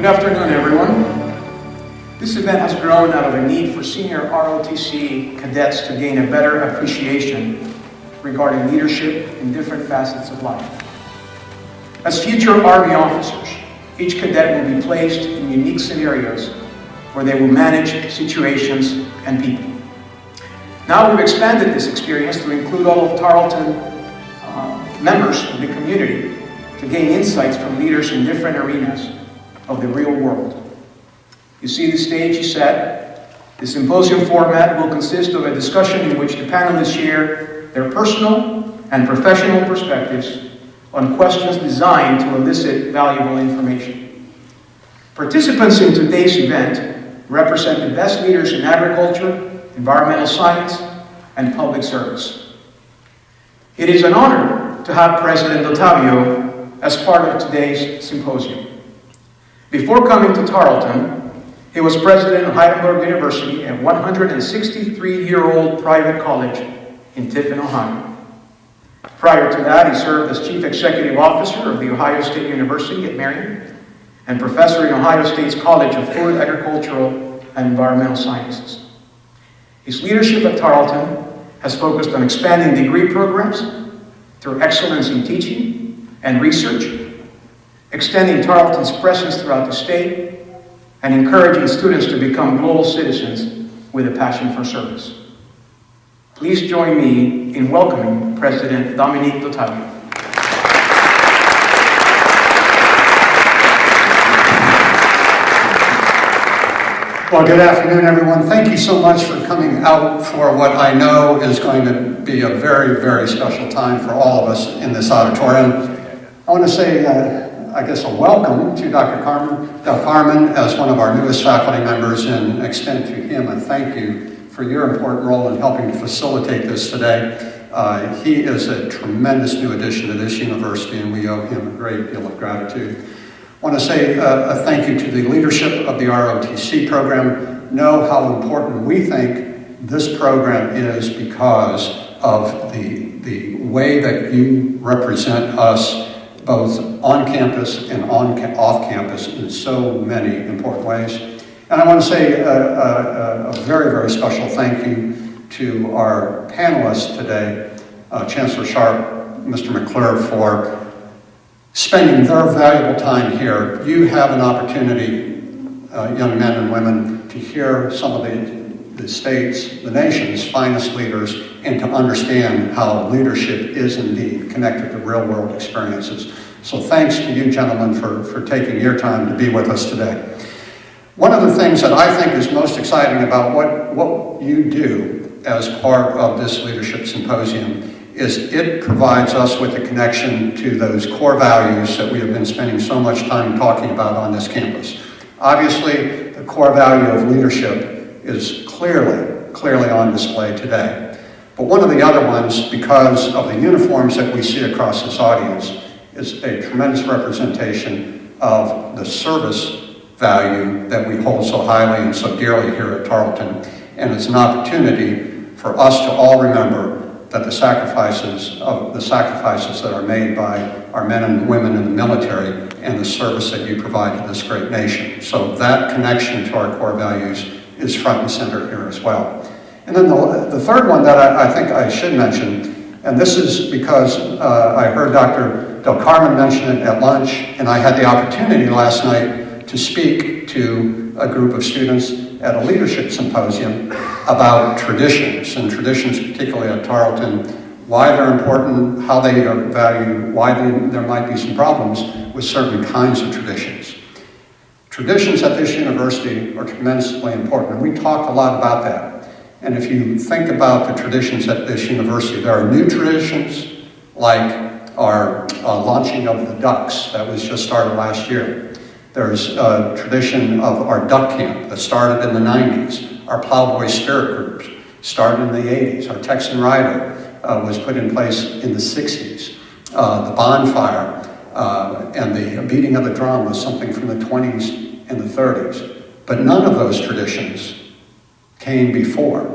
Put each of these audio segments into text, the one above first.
Good afternoon, everyone. This event has grown out of a need for senior ROTC cadets to gain a better appreciation regarding leadership in different facets of life. As future Army officers, each cadet will be placed in unique scenarios where they will manage situations and people. Now we've expanded this experience to include all of Tarleton members of the community to gain insights from leaders in different arenas of the real world. You see the stage set. The symposium format will consist of a discussion in which the panelists share their personal and professional perspectives on questions designed to elicit valuable information. Participants in today's event represent the best leaders in agriculture, environmental science, and public service. It is an honor to have President Ottavio as part of today's symposium. Before coming to Tarleton, he was president of Heidelberg University, a 163-year-old private college in Tiffin, Ohio. Prior to that, he served as chief executive officer of the Ohio State University at Marion and professor in Ohio State's College of Food, Agricultural, and Environmental Sciences. His leadership at Tarleton has focused on expanding degree programs through excellence in teaching and research, extending Tarleton's presence throughout the state, and encouraging students to become global citizens with a passion for service. Please join me in welcoming President Dominique Ottavio. Well, good afternoon, everyone. Thank you so much for coming out for what I know is going to be a very, very special time for all of us in this auditorium. I want to say, I guess, a welcome to Dr. Del Carmen as one of our newest faculty members, and extend to him a thank you for your important role in helping to facilitate this today. He is a tremendous new addition to this university, and we owe him a great deal of gratitude. I want to say a thank you to the leadership of the ROTC program. Know how important we think this program is because of the way that you represent us both on campus and off campus in so many important ways. And I want to say a very, very special thank you to our panelists today, Chancellor Sharp, Mr. McClure, for spending their valuable time here. You have an opportunity, young men and women, to hear some of the state's, the nation's finest leaders, and to understand how leadership is indeed connected to real world experiences. So thanks to you gentlemen for taking your time to be with us today. One of the things that I think is most exciting about what you do as part of this leadership symposium is it provides us with a connection to those core values that we have been spending so much time talking about on this campus. Obviously, the core value of leadership is clearly on display today. But one of the other ones, because of the uniforms that we see across this audience, is a tremendous representation of the service value that we hold so highly and so dearly here at Tarleton. And it's an opportunity for us to all remember that the sacrifices that are made by our men and women in the military and the service that you provide to this great nation. So that connection to our core values is front and center here as well. And then the third one that I think I should mention, and this is because I heard Dr. Del Carmen mention it at lunch, and I had the opportunity last night to speak to a group of students at a leadership symposium about traditions, and traditions particularly at Tarleton, why they're important, how they are valued, why there might be some problems with certain kinds of traditions. Traditions at this university are tremendously important, and we talked a lot about that. And if you think about the traditions at this university, there are new traditions like our launching of the ducks that was just started last year. There's a tradition of our duck camp that started in the 90s. Our Plowboy Spirit groups started in the 80s. Our Texan Rider was put in place in the 60s. The bonfire and the beating of the drum was something from the 20s and the 30s. But none of those traditions came before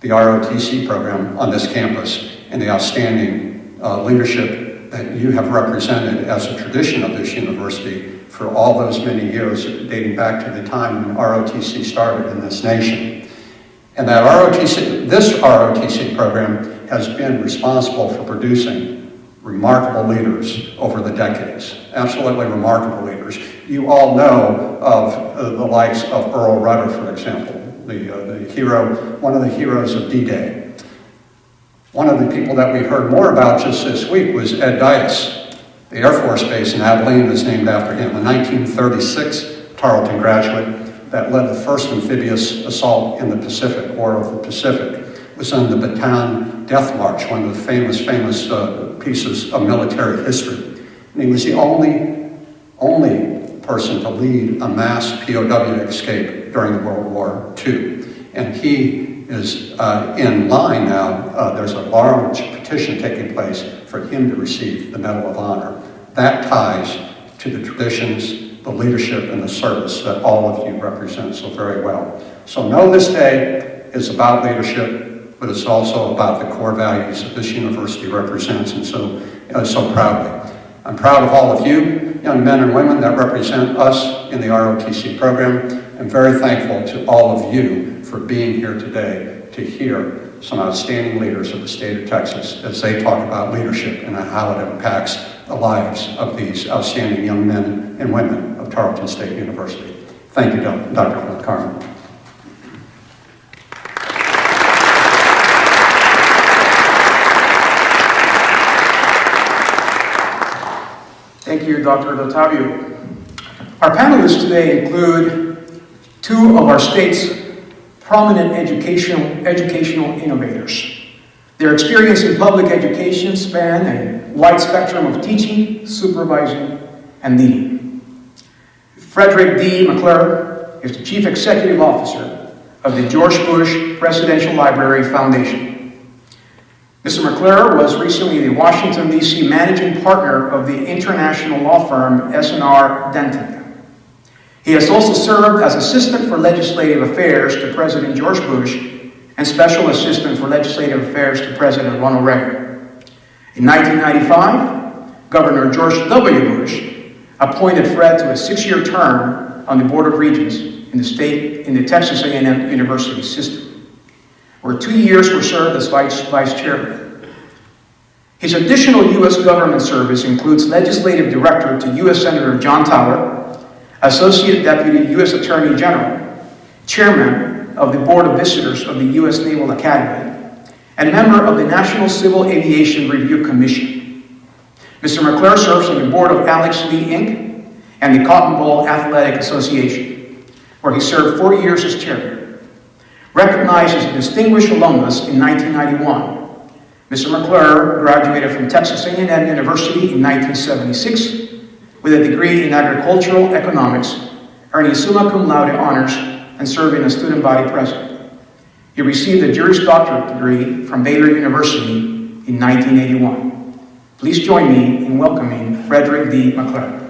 the ROTC program on this campus and the outstanding leadership that you have represented as a tradition of this university for all those many years, dating back to the time when ROTC started in this nation. And that this ROTC program has been responsible for producing remarkable leaders over the decades, absolutely remarkable leaders. You all know of the likes of Earl Rudder, for example, the hero, one of the heroes of D-Day. One of the people that we heard more about just this week was Ed Dias. The Air Force Base in Abilene is named after him. A 1936 Tarleton graduate that led the first amphibious assault in the Pacific, War of the Pacific, was on the Bataan Death March, one of the famous pieces of military history. And he was the only person to lead a mass POW escape during World War II. And he is in line now. There's a large petition taking place for him to receive the Medal of Honor. That ties to the traditions, the leadership, and the service that all of you represent so very well. So know this day is about leadership, but it's also about the core values that this university represents, and so proudly. I'm proud of all of you, young men and women that represent us in the ROTC program. I'm very thankful to all of you for being here today to hear some outstanding leaders of the state of Texas as they talk about leadership and how it impacts the lives of these outstanding young men and women of Tarleton State University. Thank you, Dr. Carmen. Thank you, Dr. Ottavio. Our panelists today include two of our state's prominent educational innovators. Their experience in public education span a wide spectrum of teaching, supervising, and leading. Frederick D. McClure is the Chief Executive Officer of the George Bush Presidential Library Foundation. Mr. McClure was recently the Washington, D.C. Managing Partner of the international law firm S&R Denton. He has also served as Assistant for Legislative Affairs to President George Bush and Special Assistant for Legislative Affairs to President Ronald Reagan. In 1995, Governor George W. Bush appointed Fred to a 6-year term on the Board of Regents in the Texas A&M University system, where 2 years were served as vice chairman. His additional U.S. government service includes Legislative Director to U.S. Senator John Tower, Associate Deputy U.S. Attorney General, Chairman of the Board of Visitors of the U.S. Naval Academy, and member of the National Civil Aviation Review Commission. Mr. McClure serves on the board of Alex Lee, Inc. and the Cotton Bowl Athletic Association, where he served 4 years as chairman. Recognized as a distinguished alumnus in 1991, Mr. McClure graduated from Texas A&M University in 1976 with a degree in agricultural economics, earning summa cum laude honors and serving as student body president. He received a Juris Doctorate degree from Baylor University in 1981. Please join me in welcoming Frederick D. McClure.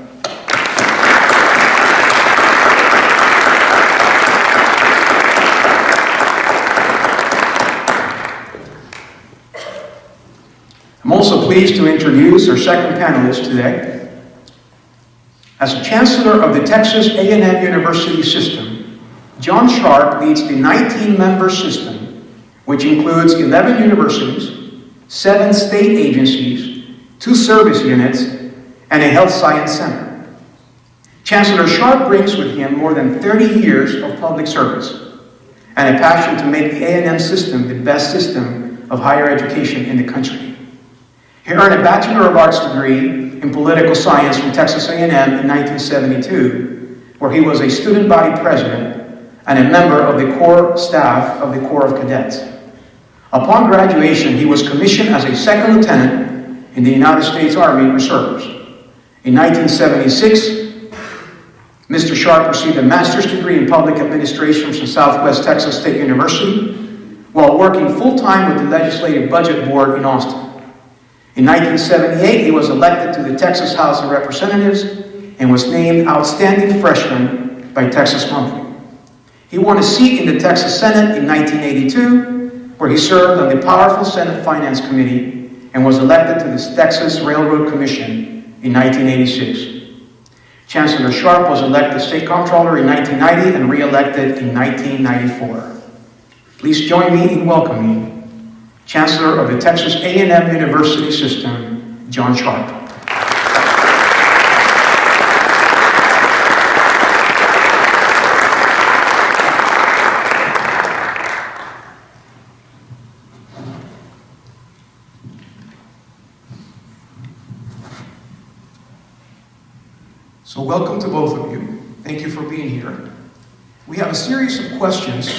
I'm also pleased to introduce our second panelist today. As Chancellor of the Texas A&M University System, John Sharp leads the 19-member system, which includes 11 universities, 7 state agencies, 2 service units, and a health science center. Chancellor Sharp brings with him more than 30 years of public service and a passion to make the A&M system the best system of higher education in the country. He earned a Bachelor of Arts degree in Political Science from Texas A&M in 1972, where he was a student body president and a member of the core staff of the Corps of Cadets. Upon graduation, he was commissioned as a second lieutenant in the United States Army Reserves. In 1976, Mr. Sharp received a master's degree in public administration from Southwest Texas State University, while working full-time with the Legislative Budget Board in Austin. In 1978, he was elected to the Texas House of Representatives and was named Outstanding Freshman by Texas Monthly. He won a seat in the Texas Senate in 1982, where he served on the powerful Senate Finance Committee and was elected to the Texas Railroad Commission in 1986. Chancellor Sharp was elected State Comptroller in 1990 and re-elected in 1994. Please join me in welcoming Chancellor of the Texas A&M University System, John Sharp. So welcome to both of you. Thank you for being here. We have a series of questions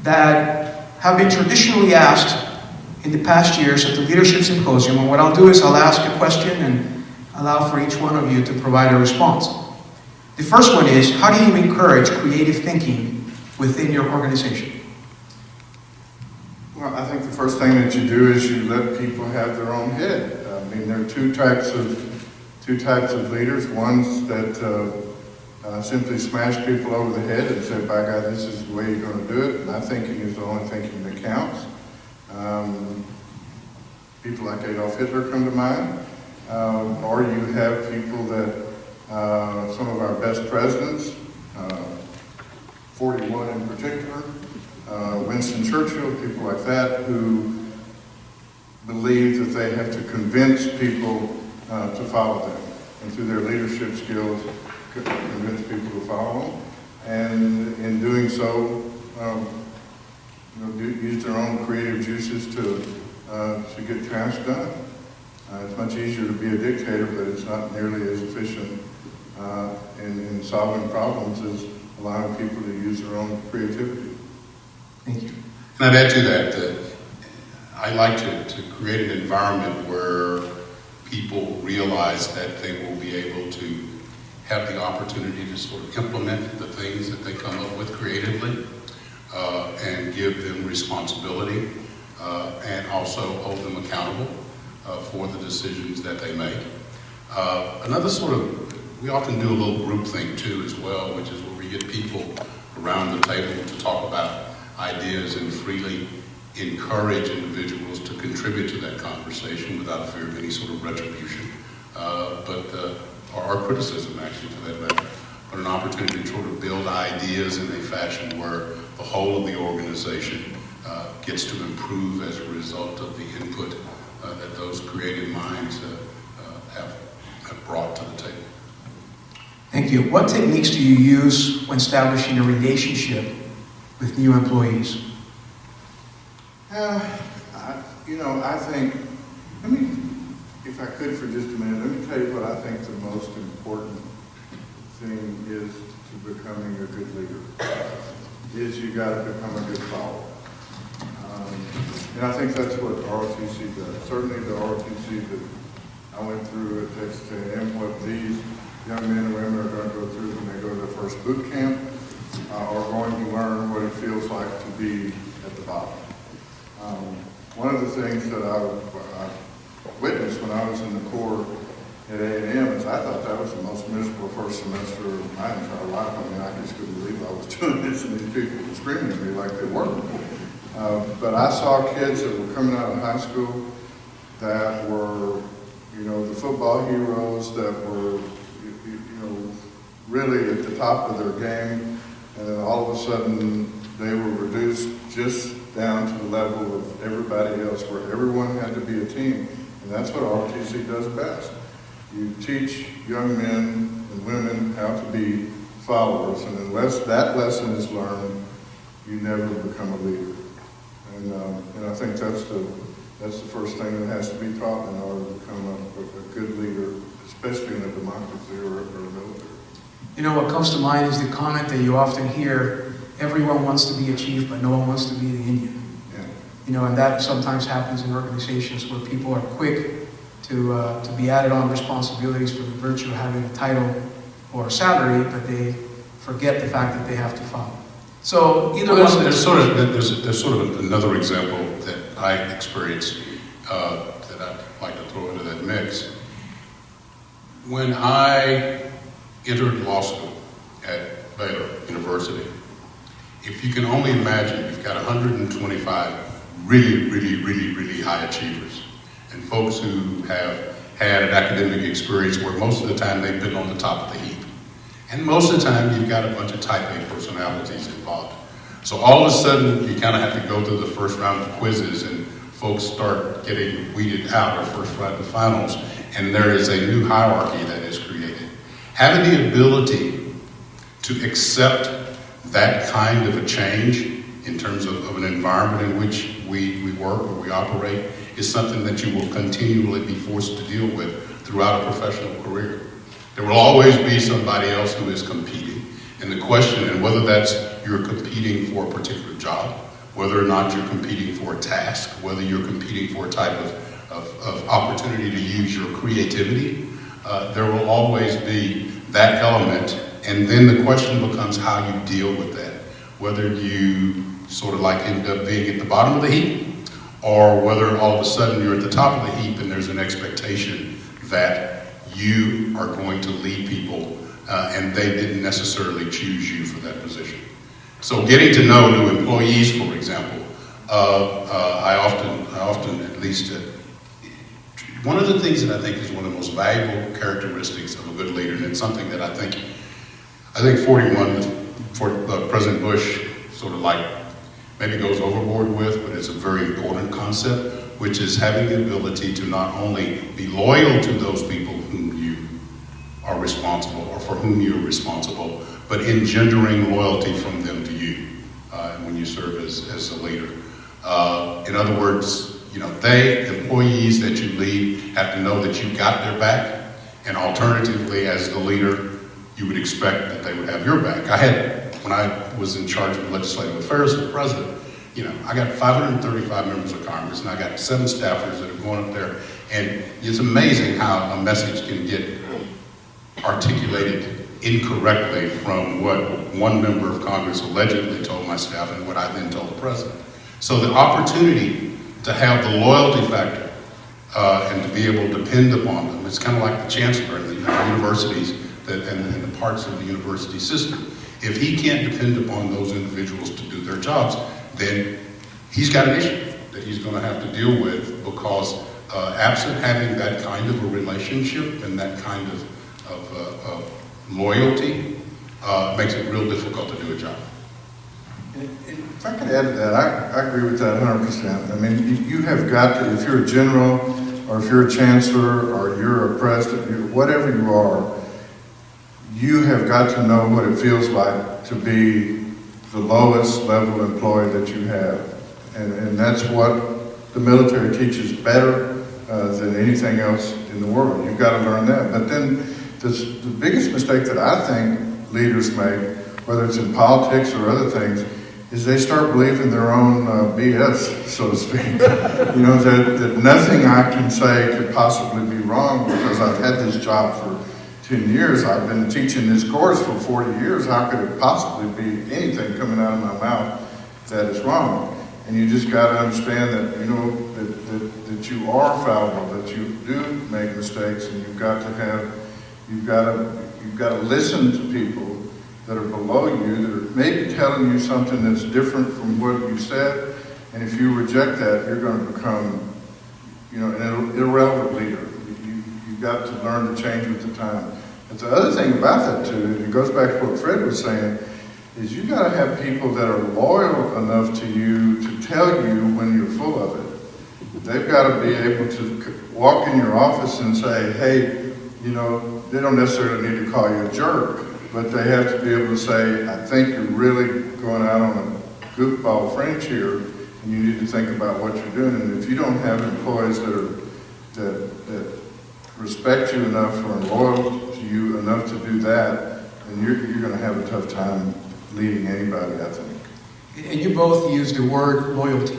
that have been traditionally asked in the past years at the Leadership Symposium, and what I'll do is I'll ask a question and allow for each one of you to provide a response. The first one is, how do you encourage creative thinking within your organization? Well, I think the first thing that you do is you let people have their own head. I mean, there are two types of leaders. Ones that simply smash people over the head and say, by God, this is the way you're going to do it. My thinking is the only thinking that counts. People like Adolf Hitler come to mind. Or you have people that, some of our best presidents, 41 in particular, Winston Churchill, people like that, who believe that they have to convince people to follow them, and through their leadership skills, convince people to follow them, and in doing so, use their own creative juices to get tasks done. It's much easier to be a dictator, but it's not nearly as efficient in solving problems as allowing people to use their own creativity. Thank you. And I'd add to that I like to create an environment where people realize that they will be able to have the opportunity to sort of implement the things that they come up with creatively and give them responsibility and also hold them accountable for the decisions that they make. Another sort of, we often do a little group thing too as well, which is where we get people around the table to talk about ideas and freely encourage individuals to contribute to that conversation without fear of any sort of retribution, or criticism actually for that matter, but an opportunity to sort of build ideas in a fashion where the whole of the organization gets to improve as a result of the input that those creative minds have brought to the table. Thank you. What techniques do you use when establishing a relationship with new employees? I think, if I could for just a minute, let me tell you what I think the most important thing is to becoming a good leader, is you got to become a good follower. And I think that's what ROTC does. Certainly the ROTC that I went through at Texas A&M, what these young men and women are going to go through when they go to their first boot camp, are going to learn what it feels like to be at the bottom. One of the things that I witnessed when I was in the Corps at A&M is I thought that was the most miserable first semester of my entire life. I mean, I just couldn't believe I was doing this, and these people were screaming at me like they weren't. But I saw kids that were coming out of high school that were, the football heroes that were, really at the top of their game, and then all of a sudden they were reduced just down to the level of everybody else, where everyone had to be a team. And that's what ROTC does best. You teach young men and women how to be followers, and unless that lesson is learned, you never become a leader. And I think that's the first thing that has to be taught in order to become a good leader, especially in a democracy or a military. What comes to mind is the comment that you often hear, everyone wants to be a chief, but no one wants to be the Indian. Yeah. And that sometimes happens in organizations where people are quick to be added on responsibilities for the virtue of having a title or a salary, but they forget the fact that they have to follow. So either well, there's sort of another example that I experienced that I'd like to throw into that mix. When I entered law school at Baylor University, if you can only imagine, you've got 125 really high achievers. and folks who have had an academic experience where most of the time they've been on the top of the heap. And most of the time you've got a bunch of type A personalities involved. So all of a sudden you kind of have to go through the first round of quizzes and folks start getting weeded out, or first round of finals, and there is a new hierarchy that is created. Having the ability to accept that kind of a change in terms of an environment in which we work or we operate is something that you will continually be forced to deal with throughout a professional career. There will always be somebody else who is competing. And the question, and whether that's you're competing for a particular job, whether or not you're competing for a task, whether you're competing for a type of opportunity to use your creativity, there will always be that element. And then the question becomes how you deal with that. Whether you sort of like end up being at the bottom of the heap, or whether all of a sudden you're at the top of the heap and there's an expectation that you are going to lead people and they didn't necessarily choose you for that position. So getting to know new employees, for example, I often at least, one of the things that I think is one of the most valuable characteristics of a good leader, and it's something that I think 41 for President Bush sort of like maybe goes overboard with, but it's a very important concept, which is having the ability to not only be loyal to those people whom you are responsible or for whom you're responsible, but engendering loyalty from them to you when you serve as a leader. In other words, the employees that you lead have to know that you've got their back, and alternatively, as the leader, you would expect that they would have your back. When I was in charge of legislative affairs as president, I got 535 members of Congress, and I got 7 staffers that are going up there, and it's amazing how a message can get articulated incorrectly from what one member of Congress allegedly told my staff and what I then told the president. So the opportunity to have the loyalty factor and to be able to depend upon them, it's kind of like the chancellor in the universities and the parts of the university system. If he can't depend upon those individuals to do their jobs, then he's got an issue that he's going to have to deal with, because absent having that kind of a relationship and that kind of loyalty makes it real difficult to do a job. If I could add to that, I agree with that 100%. I mean, you have got to, if you're a general, or if you're a chancellor, or you're a president, whatever you are, you have got to know what it feels like to be the lowest level employee that you have. And that's what the military teaches better than anything else in the world. You've got to learn that. But then the biggest mistake that I think leaders make, whether it's in politics or other things, is they start believing their own BS, so to speak. That nothing I can say could possibly be wrong because I've had this job for 10 years. I've been teaching this course for 40 years. How could it possibly be anything coming out of my mouth that is wrong? And you just got to understand that, that you are fallible, that you do make mistakes, and you've got to listen to people that are below you, that are maybe telling you something that's different from what you said. And if you reject that, you're going to become, an irrelevant leader. You've got to learn to change with the time. But the other thing about that too, and it goes back to what Fred was saying, is you got to have people that are loyal enough to you to tell you when you're full of it. They've got to be able to walk in your office and say, hey, they don't necessarily need to call you a jerk, but they have to be able to say, I think you're really going out on a goofball French here, and you need to think about what you're doing. And if you don't have employees that respect you enough or are loyal to you enough to do that, then you're going to have a tough time leading anybody, I think. And you both used the word loyalty.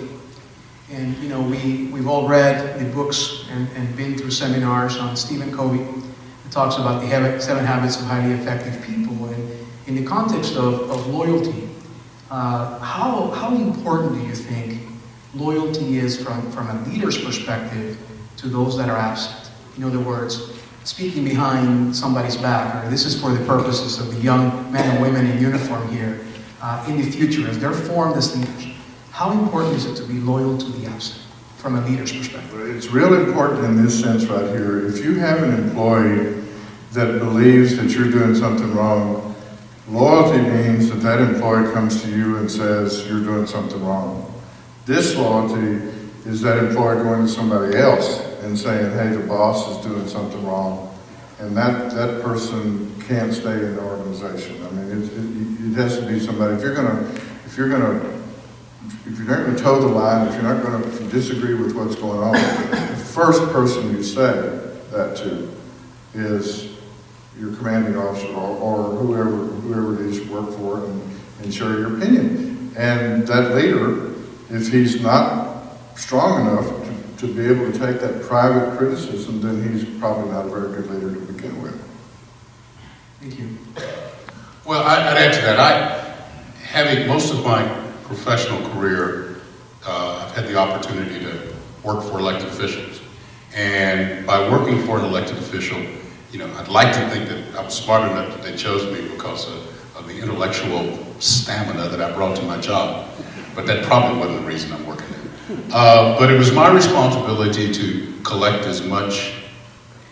And we've all read the books and been through seminars on Stephen Covey. It talks about the 7 habits of highly effective people. And in the context of loyalty, how important do you think loyalty is from a leader's perspective to those that are absent? In other words, speaking behind somebody's back, or this is for the purposes of the young men and women in uniform here, in the future, as they're formed as leaders, how important is it to be loyal to the absent from a leader's perspective? But it's real important in this sense right here. If you have an employee that believes that you're doing something wrong, loyalty means that that employee comes to you and says you're doing something wrong. Disloyalty is that employee going to somebody else and saying, hey, the boss is doing something wrong. And that person can't stay in the organization. I mean, it has to be somebody. If you're not going to toe the line, if you disagree with what's going on, the first person you say that to is your commanding officer or whoever it is you work for, and share your opinion. And that leader, if he's not strong enough to be able to take that private criticism, then he's probably not a very good leader to begin with. Thank you. Well, I'd add to that. Having most of my professional career, I've had the opportunity to work for elected officials. And by working for an elected official, I'd like to think that I was smart enough that they chose me because of the intellectual stamina that I brought to my job. But that probably wasn't the reason I'm working there. But it was my responsibility to collect as much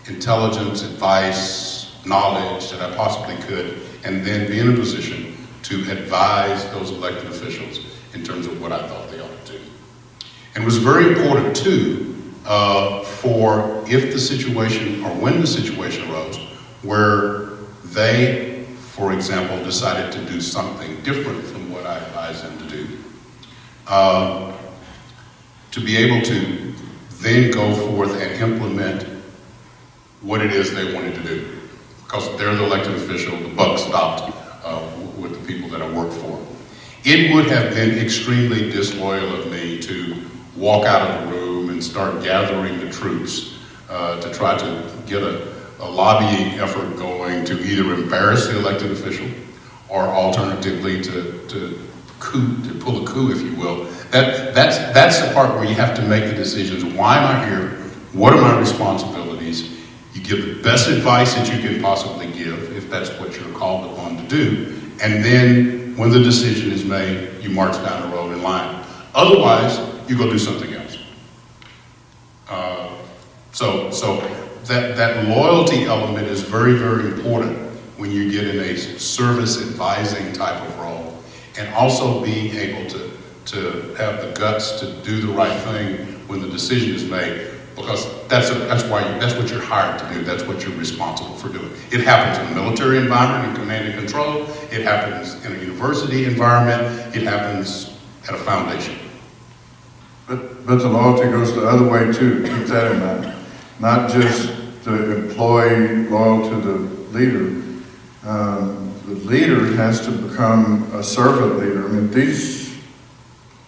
intelligence, advice, knowledge that I possibly could, and then be in a position to advise those elected officials in terms of what I thought they ought to do. And it was very important, too, for if the situation, or when the situation arose, where they, for example, decided to do something different from what I advised them to do, to be able to then go forth and implement what it is they wanted to do. Because they're the elected official, the buck stopped with the people that I worked for. It would have been extremely disloyal of me to walk out of the room and start gathering the troops to try to get a lobbying effort going to either embarrass the elected official or alternatively to pull a coup, if you will. That's the part where you have to make the decisions. Why am I here? What are my responsibilities? You give the best advice that you can possibly give, if that's what you're called upon to do. And then when the decision is made, you march down the road in line. Otherwise, you go do something else. So that loyalty element is very, very important when you get in a service advising type of role. And also being able to have the guts to do the right thing when the decision is made, because that's what you're hired to do. That's what you're responsible for doing. It happens in a military environment, in command and control. It happens in a university environment. It happens at a foundation. But the loyalty goes the other way too. Keep that in mind. Not just the employee loyal to the leader. The leader has to become a servant leader. I mean, these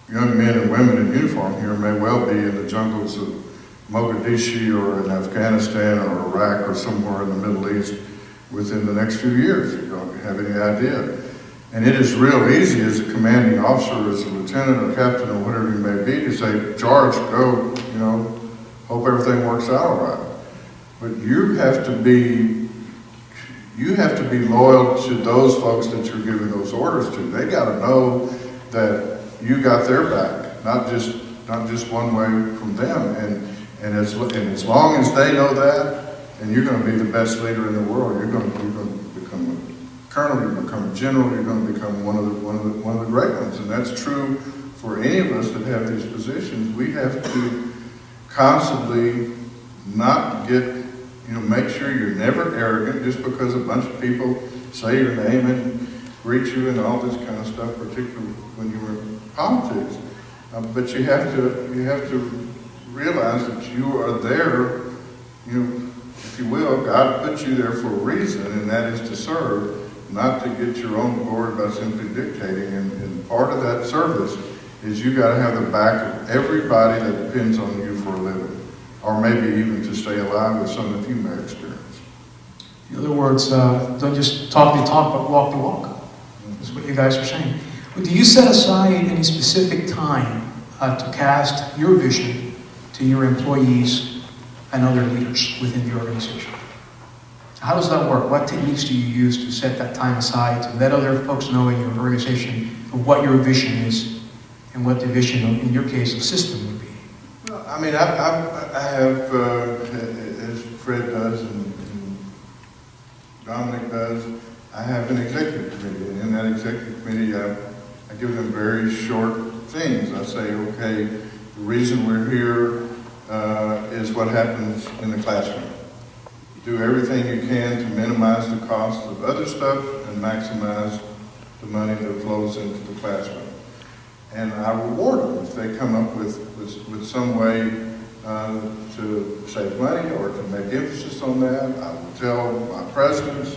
young men and women in uniform here may well be in the jungles of Mogadishu or in Afghanistan or Iraq or somewhere in the Middle East within the next few years. You don't have any idea. And it is real easy as a commanding officer, as a lieutenant or captain or whatever you may be, to say, charge, go, hope everything works out all right. But you have to be loyal to those folks that you're giving those orders to. They got to know that you got their back, not just one way from them. And as long as they know that, and you're going to be the best leader in the world, you're going to become a colonel, you're going to become a general, you're going to become one of the great ones. And that's true for any of us that have these positions. We have to constantly not get, make sure you're never arrogant just because a bunch of people say your name and greet you and all this kind of stuff, particularly when you were in politics. But you have to realize that you are there, if you will, God put you there for a reason, and that is to serve, not to get your own glory by simply dictating. And part of that service is you got to have the back of everybody that depends on you for a living, or maybe even to stay alive, as some of you may experience. In other words, don't just talk the talk, but walk the walk. That's what you guys are saying. But do you set aside any specific time to cast your vision to your employees and other leaders within the organization? How does that work? What techniques do you use to set that time aside to let other folks know in your organization of what your vision is and what the vision, in your case, of system would be? Well, I mean, I have, as Fred does and Dominic does, I have an executive committee, and in that executive committee, I give them very short things. I say, okay, the reason we're here is what happens in the classroom. Do everything you can to minimize the cost of other stuff and maximize the money that flows into the classroom. And I reward them if they come up with some way to save money or to make emphasis on that. I will tell my presidents,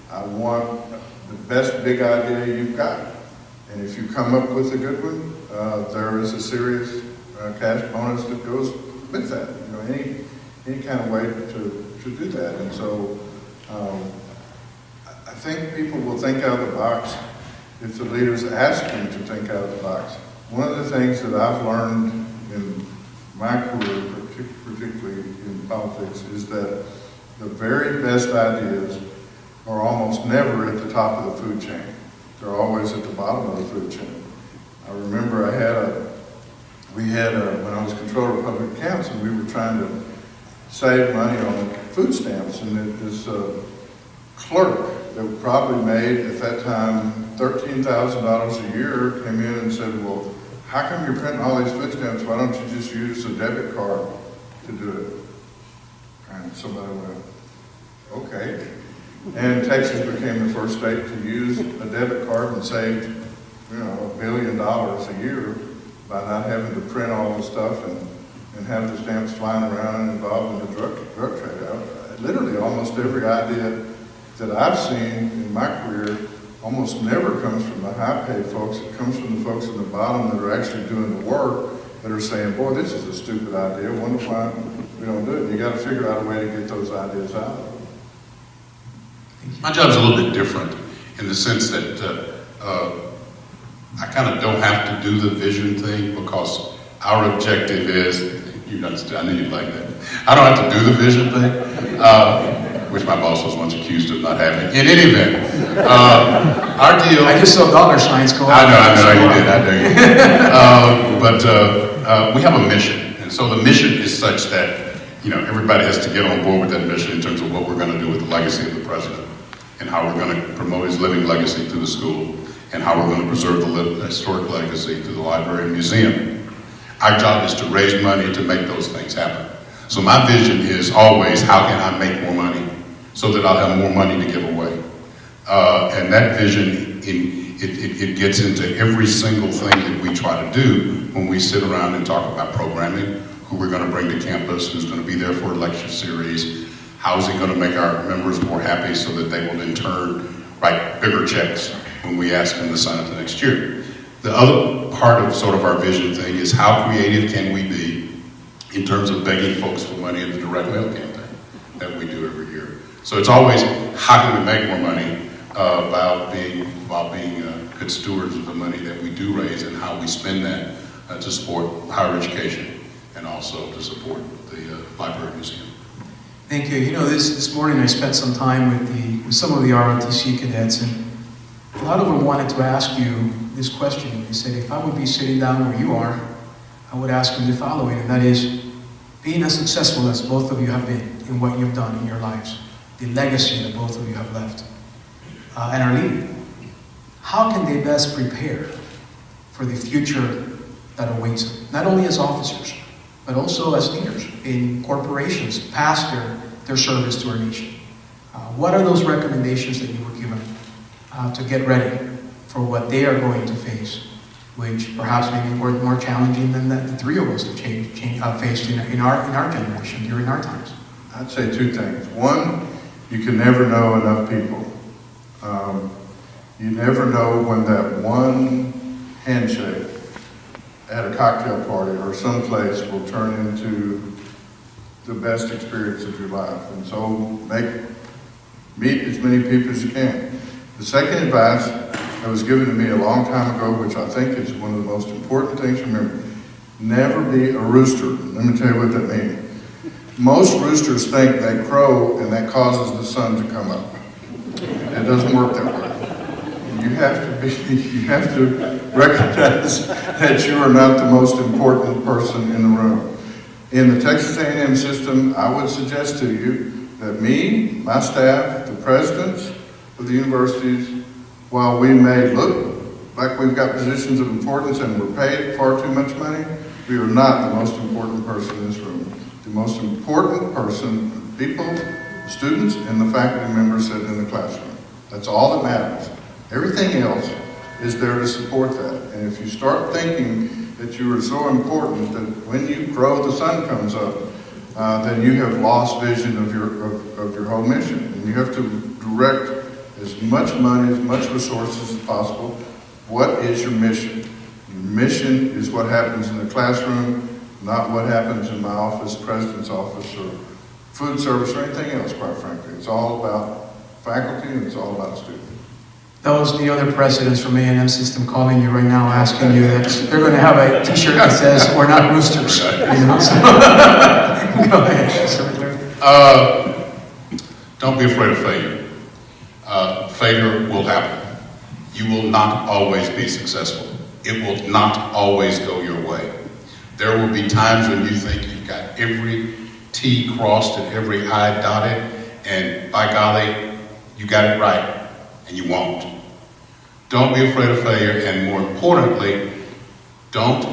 I want the best big idea you've got. And if you come up with a good one, there is a serious cash bonus that goes with that. You know, any kind of way to do that. And so I think people will think out of the box if the leaders ask them to think out of the box. One of the things that I've learned in my career, particularly in politics, is that the very best ideas are almost never at the top of the food chain. They're always at the bottom of the food chain. I remember when I was controller of public accounts, and we were trying to save money on food stamps, and this clerk that probably made at that time $13,000 a year came in and said, well, how come you're printing all these food stamps? Why don't you just use a debit card to do it? And somebody went, okay. And Texas became the first state to use a debit card and saved, $1 billion a year by not having to print all the stuff and have the stamps flying around and involved in the drug trade. Literally almost every idea that I've seen in my career almost never comes from the high-paid folks. It comes from the folks at the bottom that are actually doing the work, that are saying, boy, this is a stupid idea. Wonder why we don't do it. And you got to figure out a way to get those ideas out. My job's a little bit different in the sense that I kind of don't have to do the vision thing because our objective is, you understand, I knew you'd like that. I don't have to do the vision thing. Which my boss was once accused of not having. In any event, our deal... I just saw dollar signs go I know you did, I know you did. But we have a mission, and so the mission is such that, everybody has to get on board with that mission in terms of what we're going to do with the legacy of the president, and how we're going to promote his living legacy through the school, and how we're going to preserve the historic legacy through the library and museum. Our job is to raise money to make those things happen. So my vision is always, how can I make more money so that I'll have more money to give away? And that vision, it gets into every single thing that we try to do when we sit around and talk about programming, who we're going to bring to campus, who's going to be there for a lecture series, how is it going to make our members more happy so that they will in turn write bigger checks when we ask them to sign up the next year. The other part of sort of our vision thing is how creative can we be in terms of begging folks for money in the direct mail campaign that we do every year. So it's always, how can we make more money while being good stewards of the money that we do raise, and how we spend that to support higher education and also to support the library museum. Thank you. This morning I spent some time with some of the ROTC cadets, and a lot of them wanted to ask you this question. They said, if I would be sitting down where you are, I would ask them the following, and that is, being as successful as both of you have been in what you've done in your lives, the legacy that both of you have left, and are leaving, how can they best prepare for the future that awaits them? Not only as officers, but also as leaders in corporations past their service to our nation. What are those recommendations that you were given to get ready for what they are going to face, which perhaps may be more challenging than the three of us have faced in our generation during our times? I'd say two things. One, you can never know enough people. You never know when that one handshake at a cocktail party or someplace will turn into the best experience of your life. And so meet as many people as you can. The second advice that was given to me a long time ago, which I think is one of the most important things to remember, never be a rooster. Let me tell you what that means. Most roosters think they crow and that causes the sun to come up. It doesn't work that way. You have to recognize that you are not the most important person in the room. In the Texas A&M system, I would suggest to you that me, my staff, the presidents of the universities, while we may look like we've got positions of importance and we're paid far too much money, we are not the most important person in this room. The most important person, people, students, and the faculty members sitting in the classroom. That's all that matters. Everything else is there to support that. And if you start thinking that you are so important that when you grow, the sun comes up, then you have lost vision of your whole mission. And you have to direct as much money, as much resources as possible. What is your mission? Your mission is what happens in the classroom, not what happens in my office, president's office, or food service, or anything else, quite frankly. It's all about faculty and it's all about students. Those the other presidents from A&M system calling you right now, asking you that they're going to have a T-shirt that says "We're not roosters." You know? So, go ahead. Don't be afraid of failure. Failure will happen. You will not always be successful. It will not always go your way. There will be times when you think you've got every T crossed and every I dotted, and by golly, you got it right, and you won't. Don't be afraid of failure, and more importantly, don't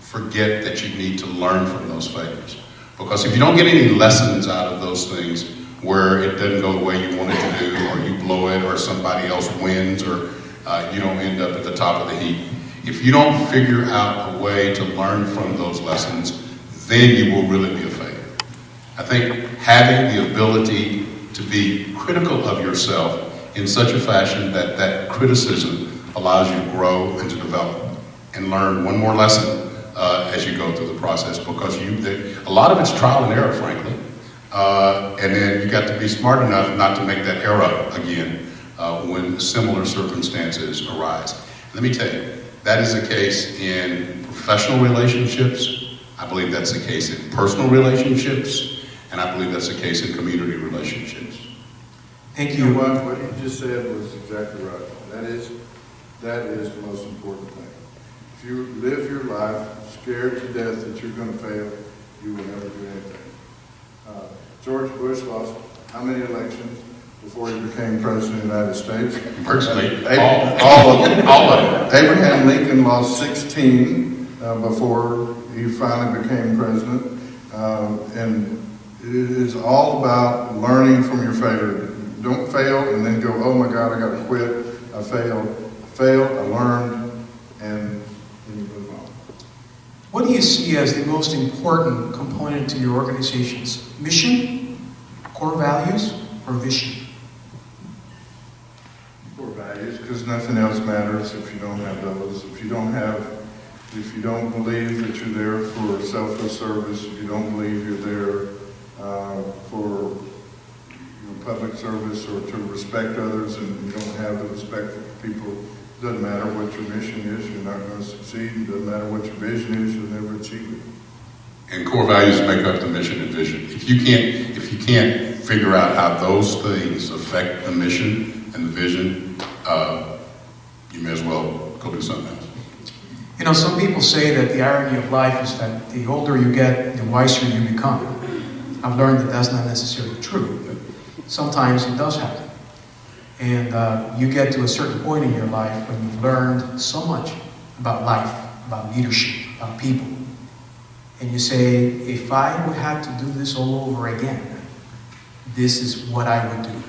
forget that you need to learn from those failures. Because if you don't get any lessons out of those things, where it doesn't go the way you want it to do, or you blow it, or somebody else wins, or you don't end up at the top of the heap. If you don't figure out a way to learn from those lessons, then you will really be a failure. I think having the ability to be critical of yourself in such a fashion that that criticism allows you to grow and to develop and learn one more lesson as you go through the process, because a lot of it's trial and error, frankly. And then you got to be smart enough not to make that error again when similar circumstances arise. Let me tell you, that is the case in professional relationships. I believe that's the case in personal relationships, and I believe that's the case in community relationships. Thank You you. know what you just said was exactly right. That is the most important thing. If you live your life scared to death that you're going to fail, you will never do anything. George Bush lost how many elections before he became president of the United States? Virtually all of them. All of them. Abraham Lincoln lost 16 before he finally became president. And it is all about learning from your failure. Don't fail and then go, oh my God, I got to quit. I failed. I learned, and then you move on. What do you see as the most important component to your organization's mission, core values, or vision? Core values, because nothing else matters if you don't have those. If you don't believe that you're there for selfless service, if you don't believe you're there for public service or to respect others, and you don't have the respect for people, it doesn't matter what your mission is, you're not going to succeed. It doesn't matter what your vision is, you'll never achieve it. And core values make up the mission and vision. If you can't figure out how those things affect the mission and the vision, you may as well go do something else. You know, some people say that the irony of life is that the older you get, the wiser you become. I've learned that that's not necessarily true, but sometimes it does happen. And you get to a certain point in your life when you've learned so much about life, about leadership, about people. And you say, if I would have to do this all over again, this is what I would do.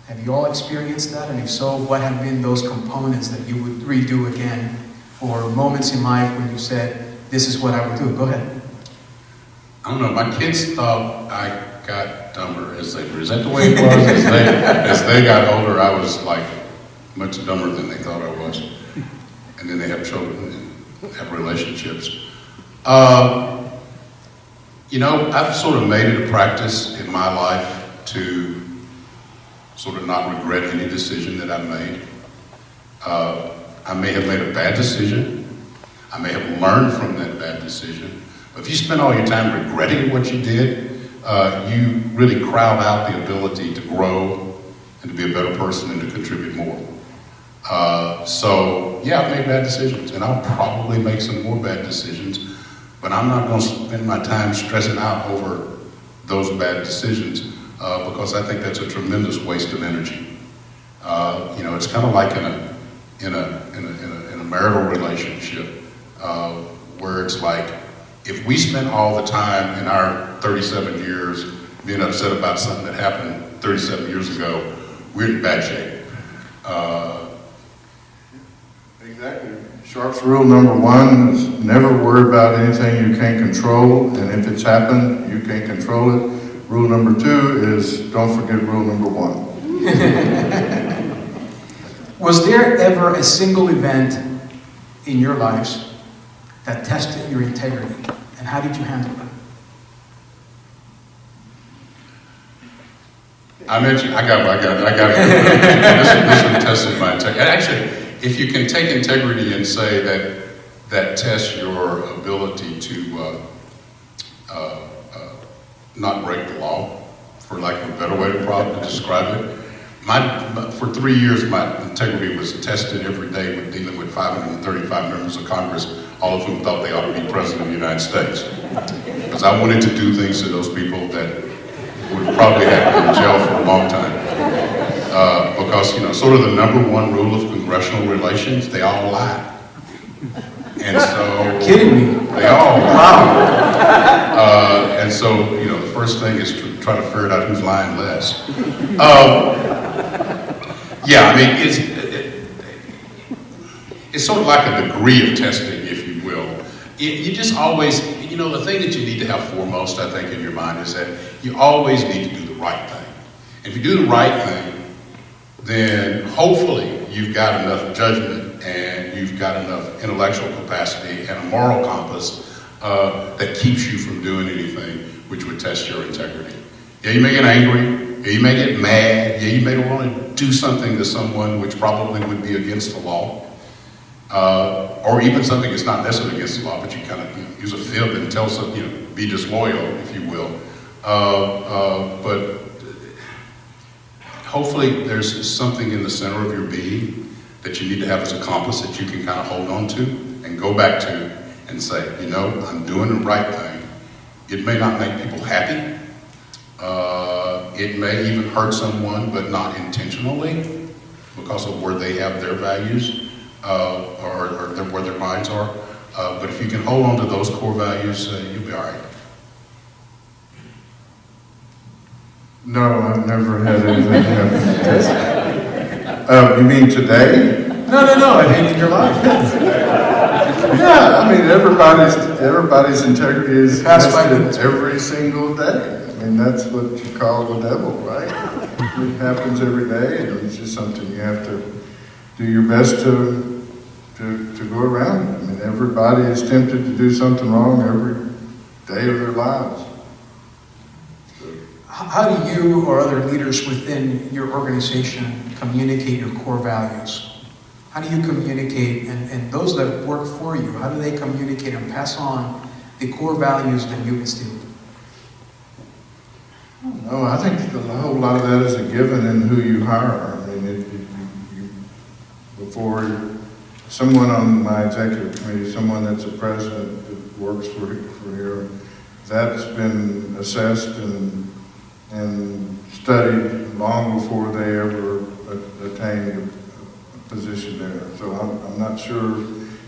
Have you all experienced that? And if so, what have been those components that you would redo again, or moments in life when you said, this is what I would do? Go ahead. I don't know, my kids thought I got dumber as they grew. Is that the way it was? As they got older, I was like much dumber than they thought I was. And then they have children and have relationships. You know, I've sort of made it a practice in my life to sort of not regret any decision that I've made. I may have made a bad decision. I may have learned from that bad decision. But if you spend all your time regretting what you did, you really crowd out the ability to grow and to be a better person and to contribute more. So, yeah, I've made bad decisions, and I'll probably make some more bad decisions. But I'm not going to spend my time stressing out over those bad decisions because I think that's a tremendous waste of energy. You know, it's kind of like in a marital relationship where it's like, if we spent all the time in our 37 years being upset about something that happened 37 years ago, we're in bad shape. Exactly. Sharp's rule number 1 is never worry about anything you can't control, and if it's happened, you can't control it. Rule number 2 is don't forget rule number 1. Was there ever a single event in your lives that tested your integrity, and how did you handle it? I mentioned, I got it. This one tested my integrity. Actually, if you can take integrity and say that tests your ability to not break the law, for lack of a better way to describe it. For 3 years, my integrity was tested every day with dealing with 535 members of Congress, all of whom thought they ought to be president of the United States. Because I wanted to do things to those people that would have probably had me in jail for a long time. Because, you know, sort of the number 1 rule of congressional relations, they all lie. And so... You're kidding me. They all lie. Wow. And so, you know, the first thing is to try to figure out who's lying less. Yeah, I mean, it's sort of like a degree of testing, if you will. You just always, you know, the thing that you need to have foremost, I think, in your mind is that you always need to do the right thing. If you do the right thing, then hopefully you've got enough judgment and you've got enough intellectual capacity and a moral compass that keeps you from doing anything which would test your integrity. Yeah, you may get angry. Yeah, you may get mad. Yeah, you may want to do something to someone which probably would be against the law. Or even something that's not necessarily against the law, but you kind of use a fib and tell some, you know, be disloyal, if you will. But hopefully there's something in the center of your being that you need to have as a compass that you can kind of hold on to and go back to and say, you know, I'm doing the right thing. It may not make people happy. It may even hurt someone, but not intentionally because of where they have their values or where their minds are. But if you can hold on to those core values, you'll be all right. No, I've never had anything happen. You mean today? No, I mean in your life. Yeah, I mean everybody's integrity is tested every single day. I mean that's what you call the devil, right? It happens every day, and it's just something you have to do your best to go around. I mean everybody is tempted to do something wrong every day of their lives. How do you or other leaders within your organization communicate your core values? How do you communicate, and those that work for you, how do they communicate and pass on the core values that you instilled? No, I think a whole lot of that is a given in who you hire. I mean, before someone on my executive committee, someone that's a president that works for here, that's been assessed and studied long before they ever attained a position there. So I'm not sure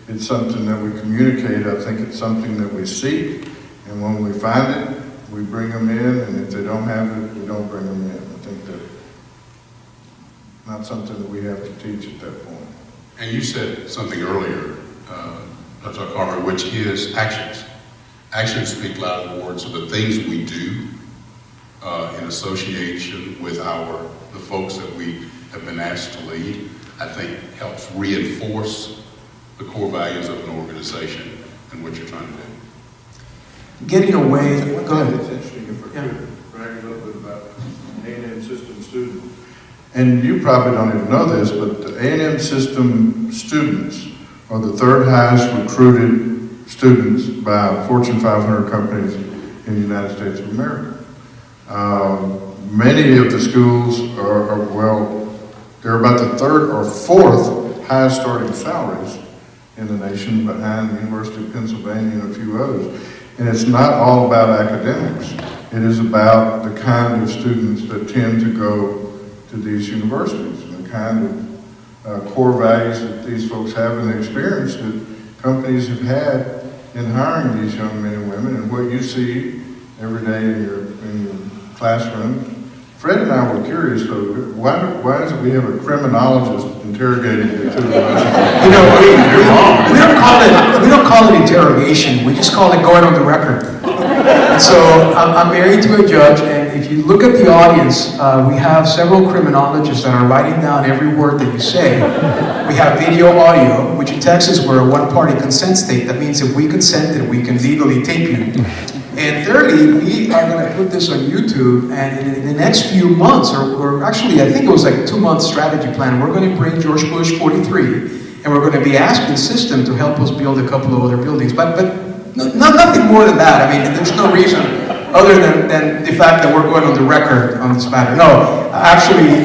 it's something that we communicate. I think it's something that we seek, and when we find it, we bring them in, and if they don't have it, we don't bring them in. I think that's not something that we have to teach at that point. And you said something earlier, Dr. Carver, which is actions. Actions speak louder than words. So the things we do in association with the folks that we have been asked to lead, I think helps reinforce the core values of an organization and what you're trying to do. Getting away, go ahead. It's interesting if I could brag a little bit about A&M system students. And you probably don't even know this, but the A&M system students are the 3rd highest recruited students by Fortune 500 companies in the United States of America. Many of the schools they're about the 3rd or 4th highest starting salaries in the nation behind the University of Pennsylvania and a few others. And it's not all about academics. It is about the kind of students that tend to go to these universities and the kind of core values that these folks have and the experience that companies have had in hiring these young men and women, and what you see every day in your classrooms. Fred and I were curious, though, why is it we have a criminologist interrogating the two of us? You know, we don't call it interrogation. We just call it going on the record. And so I'm married to a judge, and if you look at the audience, we have several criminologists that are writing down every word that you say. We have video, audio, which in Texas we're a one-party consent state. That means if we consented, we can legally tape you. And thirdly, we are going to put this on YouTube, and in the next few months, or actually I think it was like a 2-month strategy plan, we're going to bring George Bush 43, and we're going to be asking System to help us build a couple of other buildings. But nothing more than that. I mean, there's no reason other than the fact that we're going on the record on this matter. No, actually,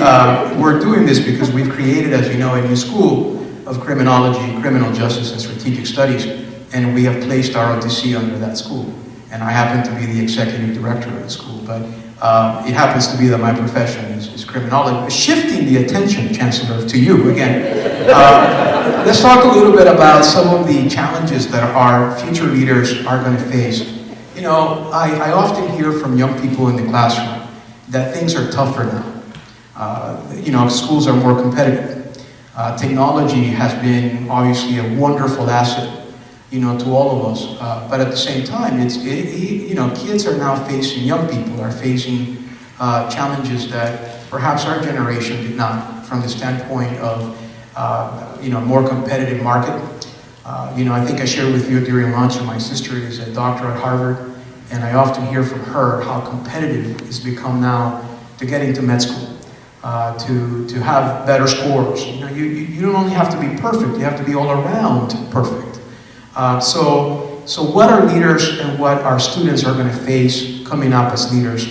we're doing this because we've created, as you know, a new school of criminology, criminal justice, and strategic studies, and we have placed ROTC under that school. And I happen to be the executive director of the school, but it happens to be that my profession is criminology. Shifting the attention, Chancellor, to you again. Let's talk a little bit about some of the challenges that our future leaders are going to face. You know, I often hear from young people in the classroom that things are tougher now. You know, schools are more competitive. Technology has been obviously a wonderful asset, you know, to all of us. But at the same time, you know, kids are now facing, young people are facing challenges that perhaps our generation did not, from the standpoint of, you know, more competitive market. You know, I think I shared with you during lunch that my sister is a doctor at Harvard, and I often hear from her how competitive it's become now to get into med school, to have better scores. You know, you don't only have to be perfect, you have to be all around perfect. So what our leaders and what our students are going to face coming up as leaders,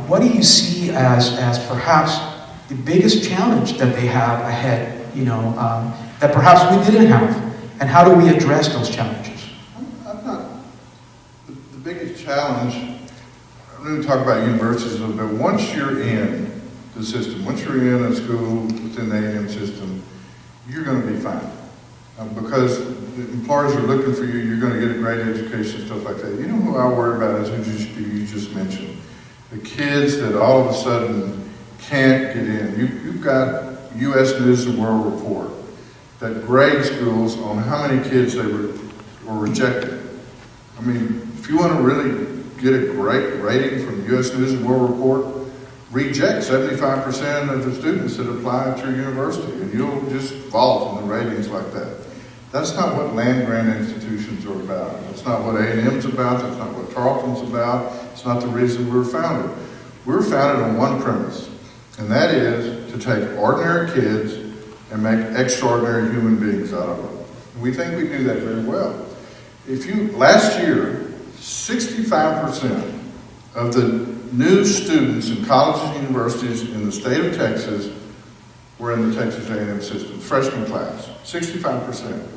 what do you see as perhaps the biggest challenge that they have ahead, you know, that perhaps we didn't have, and how do we address those challenges? The biggest challenge, I'm going to talk about universities a little bit. Once you're in the system, once you're in a school within the A&M system, you're going to be fine. Because the employers are looking for you, you're going to get a great education, stuff like that. You know who I worry about is who you just mentioned. The kids that all of a sudden can't get in. You've got U.S. News and World Report that grade schools on how many kids they were rejected. I mean, if you want to really get a great rating from U.S. News and World Report, reject 75% of the students that apply at your university, and you'll just vault in the ratings like that. That's not what land-grant institutions are about. That's not what A&M's about. That's not what Tarleton's about. It's not the reason we were founded. We were founded on one premise, and that is to take ordinary kids and make extraordinary human beings out of them. We think we do that very well. Last year, 65% of the new students in colleges and universities in the state of Texas were in the Texas A&M system, freshman class, 65%.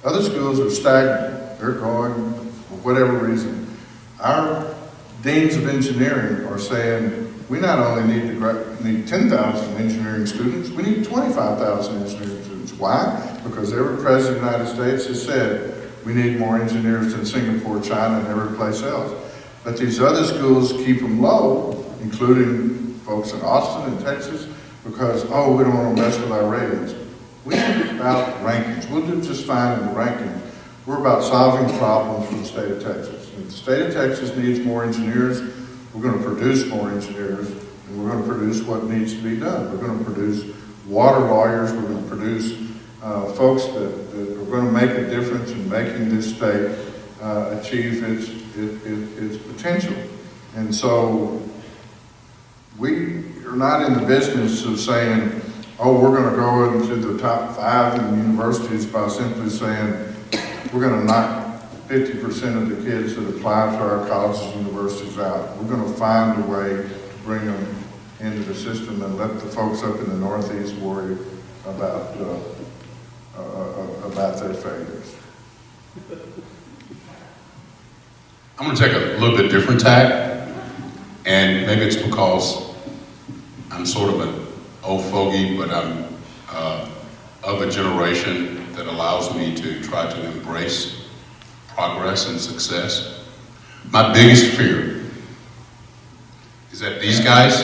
Other schools are stagnant. They're going for whatever reason. Our deans of engineering are saying we not only need 10,000 engineering students, we need 25,000 engineering students. Why? Because every president of the United States has said we need more engineers than Singapore, China, and every place else. But these other schools keep them low, including folks in Austin and Texas, because, oh, we don't want to mess with our ratings. We ain't about rankings. We'll do just fine in the rankings. We're about solving problems for the state of Texas. If the state of Texas needs more engineers, we're going to produce more engineers, and we're going to produce what needs to be done. We're going to produce water lawyers. We're going to produce folks that are going to make a difference in making this state achieve its potential. And so we are not in the business of saying, oh, we're going to go into the top 5 in the universities by simply saying we're going to knock 50% of the kids that apply to our colleges and universities out. We're going to find a way to bring them into the system and let the folks up in the Northeast worry about about their failures. I'm going to take a little bit different tack, and maybe it's because I'm sort of an old fogey, but I'm of a generation that allows me to try to embrace progress and success. My biggest fear is that these guys,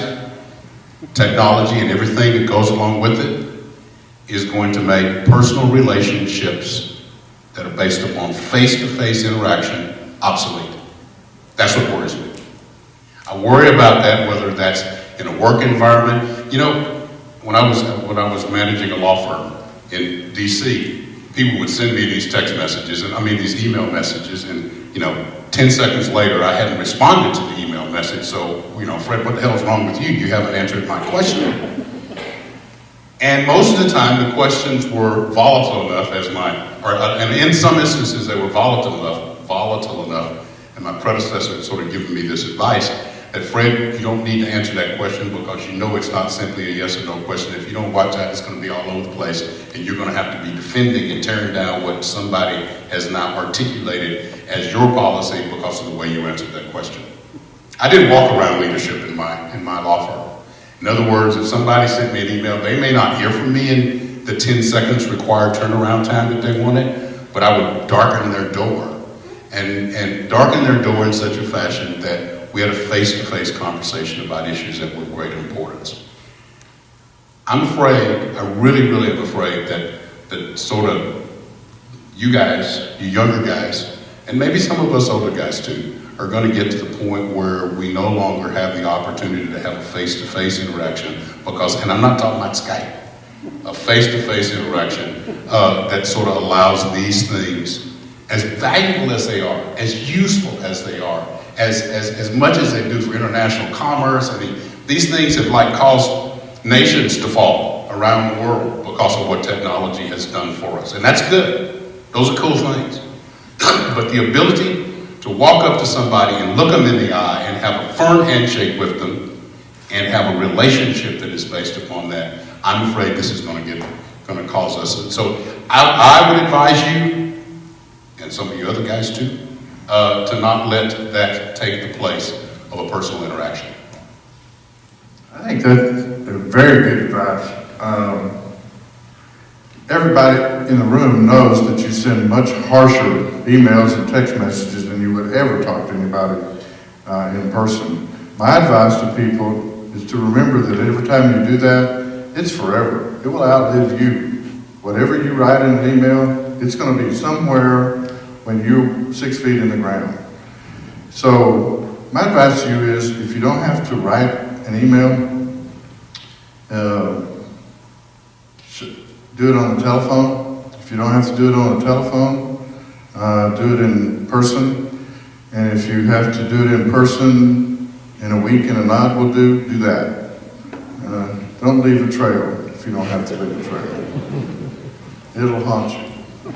technology and everything that goes along with it, is going to make personal relationships that are based upon face-to-face interaction obsolete. That's what worries me. I worry about that, whether that's in a work environment. You know, when I was managing a law firm in DC, people would send me these text messages, these email messages, and 10 seconds later, I hadn't responded to the email message. So, Fred, what the hell is wrong with you? You haven't answered my question. And most of the time, the questions were volatile enough and in some instances, they were volatile enough, and my predecessor had sort of given me this advice that, Fred, you don't need to answer that question because you know it's not simply a yes or no question. If you don't watch that, it's going to be all over the place, and you're going to have to be defending and tearing down what somebody has now articulated as your policy because of the way you answered that question. I didn't walk around leadership in my law firm. In other words, if somebody sent me an email, they may not hear from me in the 10 seconds required turnaround time that they wanted, but I would darken their door and darken their door in such a fashion that we had a face-to-face conversation about issues that were of great importance. I'm afraid, I really, really am afraid that sort of you guys, you younger guys, and maybe some of us older guys too, are going to get to the point where we no longer have the opportunity to have a face-to-face interaction because, and I'm not talking about Skype, a face-to-face interaction that sort of allows these things, as valuable as they are, as useful as they are, as much as they do for international commerce. These things have caused nations to fall around the world because of what technology has done for us. And that's good. Those are cool things. But the ability to walk up to somebody and look them in the eye and have a firm handshake with them and have a relationship that is based upon that, I'm afraid this is going to cause us. So I would advise you, and some of you other guys too, to not let that take the place of a personal interaction. I think that's a very good advice. Everybody in the room knows that you send much harsher emails and text messages than you would ever talk to anybody in person. My advice to people is to remember that every time you do that, it's forever. It will outlive you. Whatever you write in an email, it's going to be somewhere when you're 6 feet in the ground. So my advice to you is, if you don't have to write an email, do it on the telephone. If you don't have to do it on the telephone, do it in person. And if you have to do it in person in a week and a nod will do that. Don't leave a trail if you don't have to leave a trail. It'll haunt you.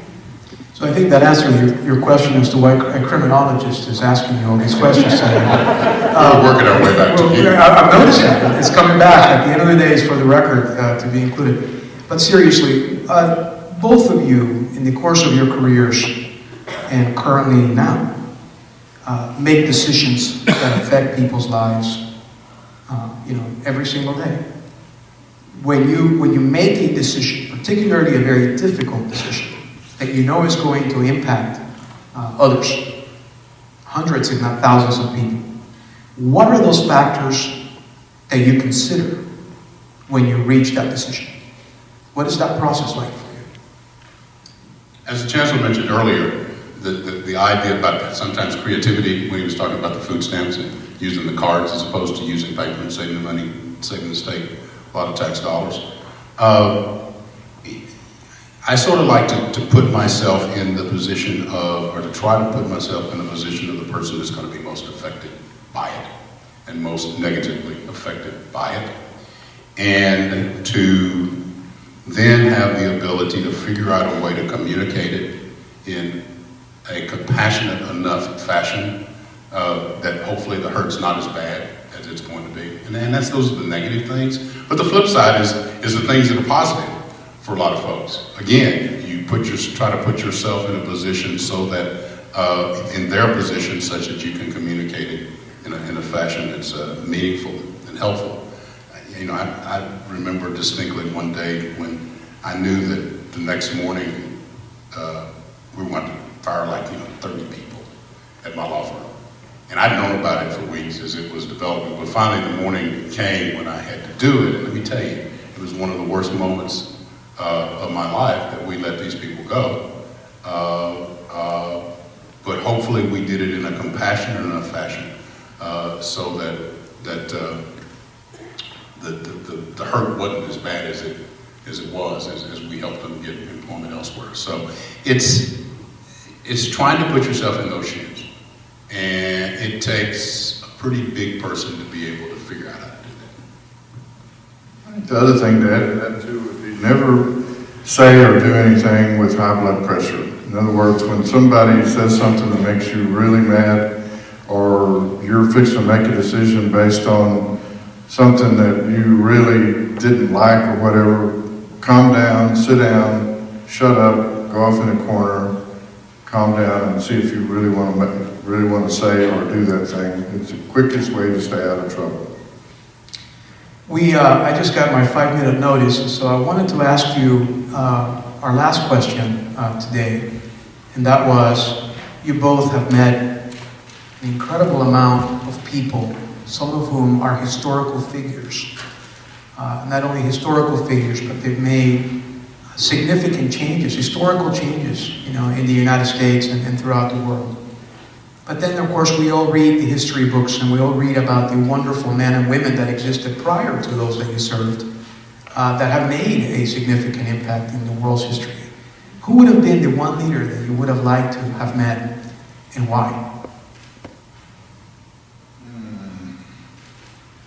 So I think that answers your question as to why a criminologist is asking you all these questions. We're working our way back to you. I'm noticing it. It's coming back. At the end of the day, it's for the record to be included. But seriously, both of you, in the course of your careers and currently now, make decisions that affect people's lives, every single day. When you make a decision, particularly a very difficult decision, that you know is going to impact others, hundreds if not thousands of people, what are those factors that you consider when you reach that decision? What is that process like for you? As the Chancellor mentioned earlier, the idea about sometimes creativity, when he was talking about the food stamps and using the cards as opposed to using paper and saving the money, saving the state a lot of tax dollars. I sort of like to put myself in the position of, or to try to put myself in the position of the person who's going to be most affected by it and most negatively affected by it. And to then have the ability to figure out a way to communicate it in a compassionate enough fashion that hopefully the hurt's not as bad as it's going to be. And those are the negative things. But the flip side is the things that are positive for a lot of folks. Again, try to put yourself in a position so that in their position, such that you can communicate it in a fashion that's meaningful and helpful. You know, I remember distinctly one day when I knew that the next morning we wanted to fire 30 people at my law firm. And I'd known about it for weeks as it was developing, but finally the morning came when I had to do it, and let me tell you, it was one of the worst moments of my life that we let these people go. But hopefully we did it in a compassionate enough fashion so that the hurt wasn't as bad as it was as we helped them get employment elsewhere. So it's trying to put yourself in those shoes, and it takes a pretty big person to be able to figure out how to do that. The other thing to add to that too would be never say or do anything with high blood pressure. In other words, when somebody says something that makes you really mad, or you're fixing to make a decision based on something that you really didn't like or whatever, calm down, sit down, shut up, go off in a corner, calm down, and see if you really want to say or do that thing. It's the quickest way to stay out of trouble. I just got my 5-minute notice, so I wanted to ask you our last question today, and that was, you both have met an incredible amount of people, some of whom are historical figures. Not only historical figures, but they've made significant changes, historical changes, in the United States and throughout the world. But then, of course, we all read the history books, and we all read about the wonderful men and women that existed prior to those that you served, that have made a significant impact in the world's history. Who would have been the one leader that you would have liked to have met, and why?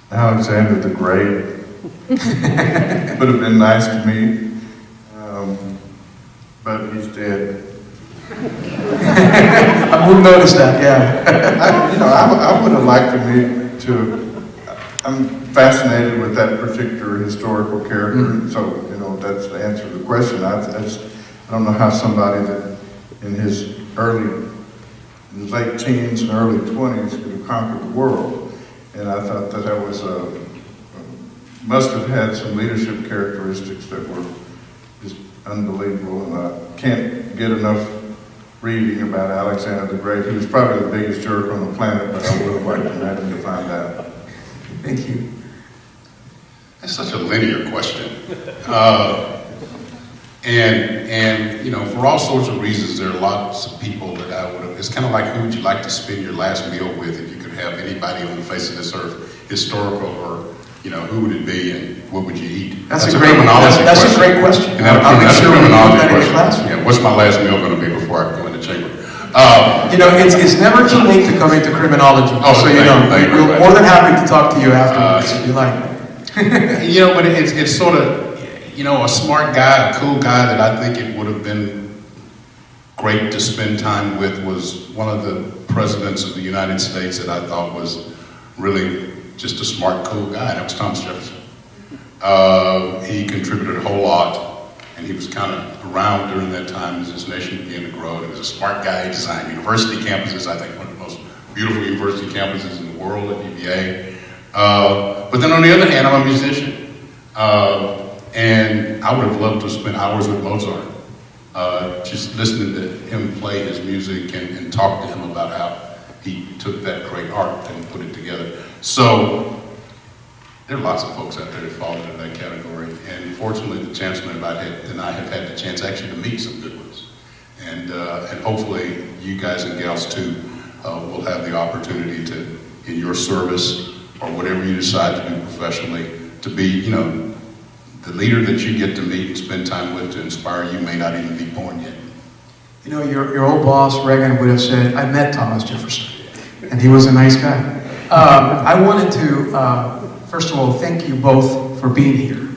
Alexander the Great would have been nice to meet, but he's dead. I would notice that, yeah. I would have liked I'm fascinated with that particular historical character, so, that's the answer to the question. I don't know how somebody that in his late teens and early 20s could have conquered the world. And I thought that was must have had some leadership characteristics that were just unbelievable. And I can't get enough reading about Alexander the Great. He was probably the biggest jerk on the planet, but I would have liked to find out. Thank you. That's such a linear question. And for all sorts of reasons, there are lots of people that I would have, it's kind of like, who would you like to spend your last meal with if you could have anybody on the face of this earth, historical, or, who would it be and what would you eat? That's a great question. That's a great question. And that's a criminology question. Yeah, what's my last meal going to be before I go in the chamber? It's never too late to come into criminology. We're more than happy to talk to you afterwards if you like. But it's sort of, a smart guy, a cool guy that I think it would have been great to spend time with was one of the presidents of the United States that I thought was really just a smart, cool guy. That was Thomas Jefferson. He contributed a whole lot, and he was kind of around during that time as this nation began to grow. And he was a smart guy. He designed university campuses, I think one of the most beautiful university campuses in the world at UVA. But then on the other hand, I'm a musician. And I would have loved to spend hours with Mozart, just listening to him play his music and talk to him about how he took that great art and put it together. So there are lots of folks out there that fall into that category. And fortunately, the Chancellor and I have had the chance actually to meet some good ones. And hopefully you guys and gals too will have the opportunity to, in your service or whatever you decide to do professionally, to be, the leader that you get to meet and spend time with to inspire you may not even be born yet. Your old boss, Reagan, would have said, I met Thomas Jefferson, and he was a nice guy. I wanted to, first of all, thank you both for being here.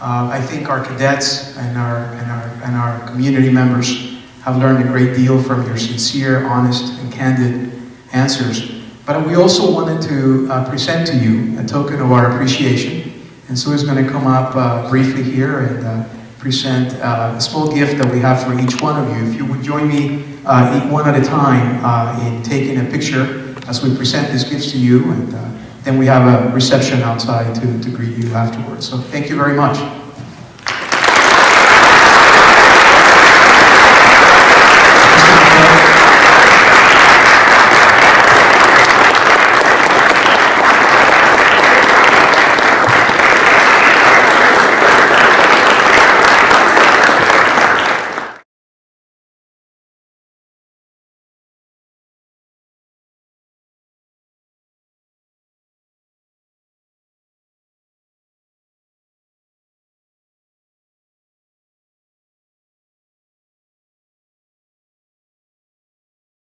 I think our cadets and our community members have learned a great deal from your sincere, honest, and candid answers. But we also wanted to present to you a token of our appreciation. And so he's going to come up briefly here and present a small gift that we have for each one of you. If you would join me one at a time in taking a picture as we present these gifts to you, and then we have a reception outside to greet you afterwards. So thank you very much.